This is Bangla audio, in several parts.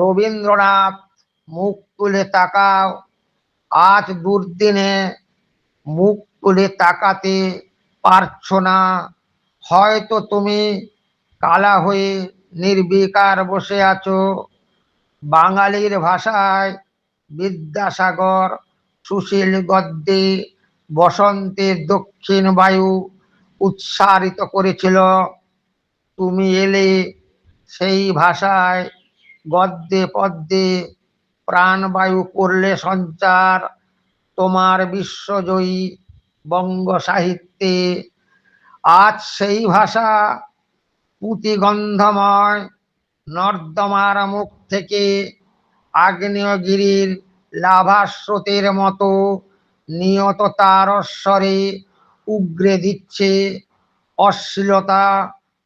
রবীন্দ্রনাথ, মুখ তুলে তাকাও। আজ দুর্দিনে মুখ তুলে তাকাতে পারছো না। হয়তো তুমি কালা হয়ে নির্বিকার বসে আছো। বাঙালির ভাষায় বিদ্যাসাগর সুশীল গদ্যে বসন্তের দক্ষিণ বায়ু উচ্চারিত করেছিল। তুমি এলে সেই ভাষায় গদ্যে পদ্যে প্রাণবায়ু করলে সঞ্চার তোমার বিশ্বজয়ী বঙ্গ সাহিত্যে। আজ সেই ভাষা পুঁতিগন্ধময় নর্দমার মুখ থেকে আগ্নেয়গিরির লাভা স্রোতের মতো নিয়ত তারস্বরে উগরে দিচ্ছে অশ্লীলতা,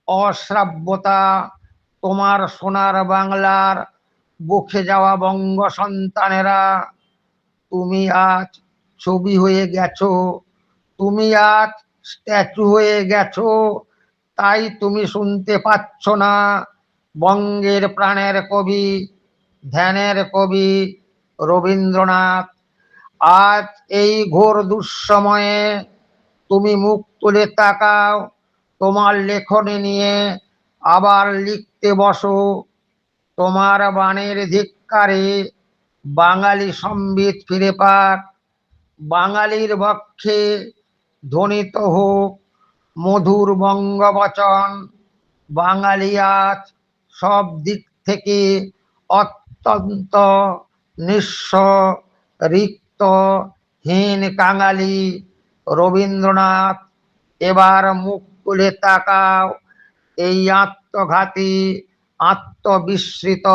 অশ্রাব্যতা। তোমার সোনার বাংলার বকে যাওয়া বঙ্গ সন্তানেরা, তুমি আজ ছবি হয়ে গেছো, তুমি আজ স্ট্যাচু হয়ে গেছো। তাই তুমি শুনতে পাচ্ছ না বঙ্গের প্রাণের কবি, ধ্যানের কবি রবীন্দ্রনাথ। আজ এই ঘোর দুঃসময়ে তুমি মুখ তুলে তাকাও, তোমার লেখনী নিয়ে আবার লিখতে বসো। তোমার বাণীর ধিক্কারে বাঙালি সম্বিত ফিরে পাক। বাঙালির বক্ষে ধ্বনিত হোক মধুর বঙ্গবচন। বাঙালি আজ সব দিক থেকে অত্যন্ত নিঃস্ব, রিক্ত, হীন কাঙালি। রবীন্দ্রনাথ, এবার মুখ তুলে তাকাও এই আত্মঘাতী, আত্মবিস্মৃত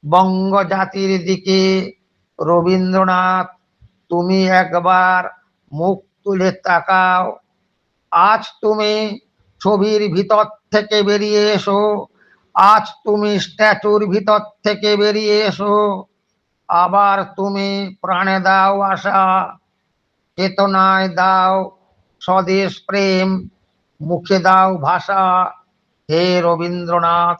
বঙ্গজাতির দিকে। রবীন্দ্রনাথ, তুমি একবার মুখ তুলে তাকাও। আজ তুমি ছবির ভিতর থেকে বেরিয়ে এসো। আজ তুমি স্ট্যাচুর ভিতর থেকে বেরিয়ে এসো। আবার তুমি প্রাণে দাও আশা, চেতনায় দাও স্বদেশ প্রেম, মুখে দাও ভাষা। হে রবীন্দ্রনাথ।